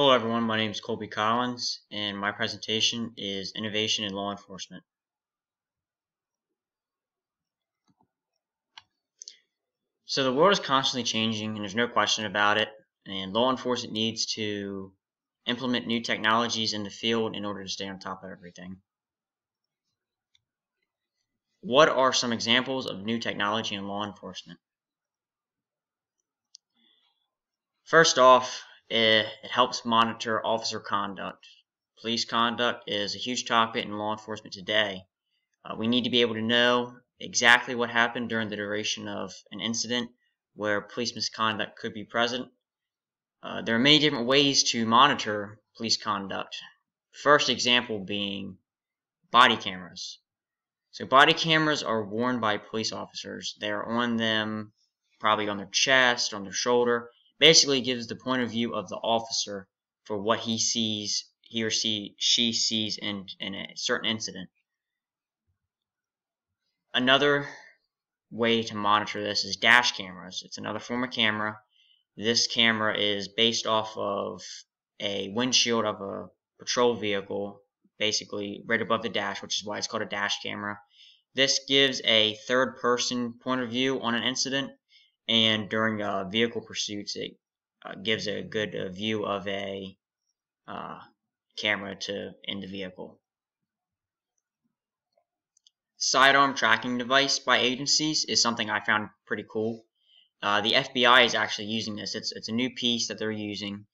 Hello everyone, my name is Colby Collins and my presentation is Innovation in Law Enforcement. So the world is constantly changing and there's no question about it, and law enforcement needs to implement new technologies in the field in order to stay on top of everything. What are some examples of new technology in law enforcement? First off, it helps monitor officer conduct. Police conduct is a huge topic in law enforcement today. We need to be able to know exactly what happened during the duration of an incident where police misconduct could be present. There are many different ways to monitor police conduct. First example being body cameras. So body cameras are worn by police officers. They are on them, probably on their chest, on their shoulder. Basically gives the point of view of the officer for what he sees, he or she sees in a certain incident. Another way to monitor this is dash cameras. It's another form of camera. This camera is based off of a windshield of a patrol vehicle, basically right above the dash, which is why it's called a dash camera. This gives a third-person point of view on an incident, and during vehicle pursuits, it gives a good view of a camera in the vehicle. Sidearm tracking device by agencies is something I found pretty cool. The FBI is actually using this. It's a new piece that they're using.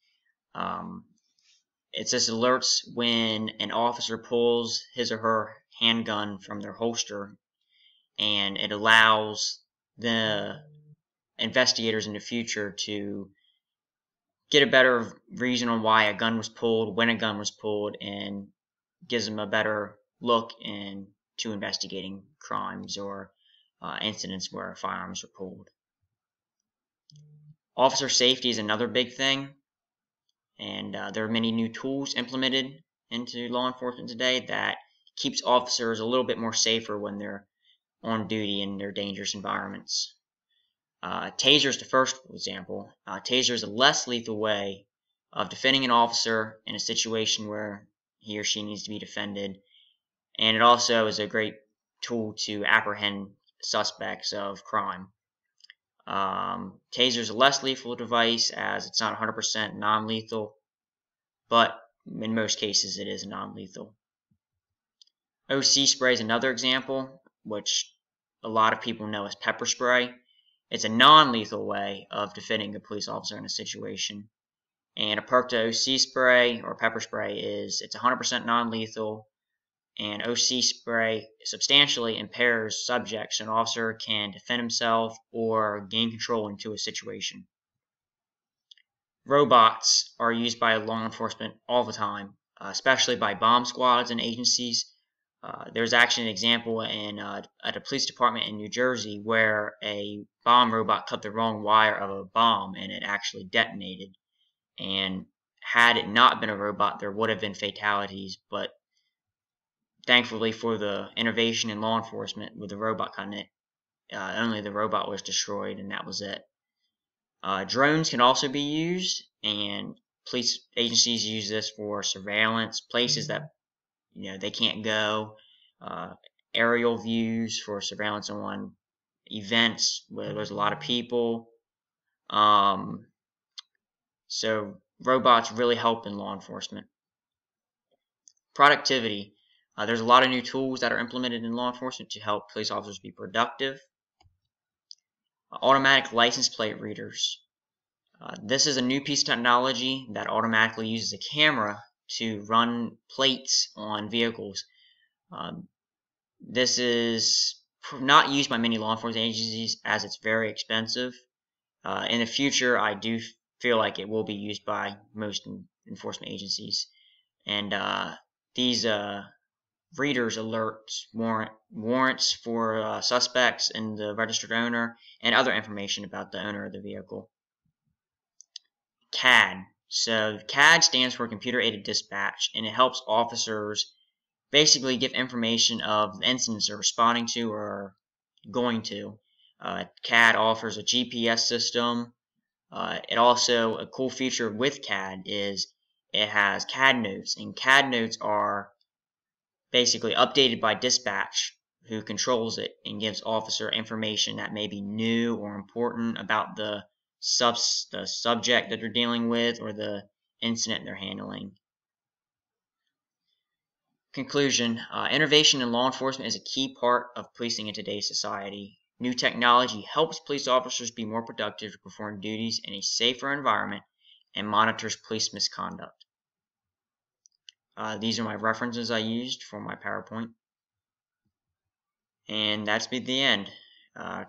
It just alerts when an officer pulls his or her handgun from their holster, and it allows the investigators in the future to get a better reason on why a gun was pulled, when a gun was pulled, and gives them a better look into investigating crimes or incidents where firearms are pulled. Officer safety is another big thing, and there are many new tools implemented into law enforcement today that keeps officers a little bit more safer when they're on duty in their dangerous environments. Taser is the first example. Taser is a less lethal way of defending an officer in a situation where he or she needs to be defended, and it also is a great tool to apprehend suspects of crime. Taser is a less lethal device as it's not 100% non-lethal, but in most cases it is non-lethal. OC spray is another example, which a lot of people know as pepper spray. It's a non-lethal way of defending a police officer in a situation. And a perk to OC spray or pepper spray is it's 100% non-lethal, and OC spray substantially impairs subjects. An officer can defend himself or gain control into a situation. Robots are used by law enforcement all the time, especially by bomb squads and agencies. There's actually an example at a police department in New Jersey where a bomb robot cut the wrong wire of a bomb and it actually detonated. And had it not been a robot, there would have been fatalities, but thankfully for the innovation in law enforcement with the robot cutting it, only the robot was destroyed and that was it. Drones can also be used, and police agencies use this for surveillance, places that they can't go, aerial views for surveillance on events where there's a lot of people. So robots really help in law enforcement. Productivity. There's a lot of new tools that are implemented in law enforcement to help police officers be productive. Automatic license plate readers. This is a new piece of technology that automatically uses a camera to run plates on vehicles. This is not used by many law enforcement agencies as it's very expensive. In the future, I do feel like it will be used by most enforcement agencies. And these readers alert warrants for suspects and the registered owner and other information about the owner of the vehicle. CAD. So CAD stands for Computer Aided Dispatch, and it helps officers basically give information of the incidents they're responding to or going to. CAD offers a GPS system. It also, a cool feature with CAD is it has CAD notes, and CAD notes are basically updated by dispatch, who controls it and gives officer information that may be new or important about the subject that they're dealing with or the incident they're handling. Conclusion, innovation in law enforcement is a key part of policing in today's society. New technology helps police officers be more productive to perform duties in a safer environment and monitors police misconduct. These are my references I used for my PowerPoint. And that's be the end.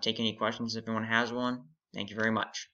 Take any questions if anyone has one. Thank you very much.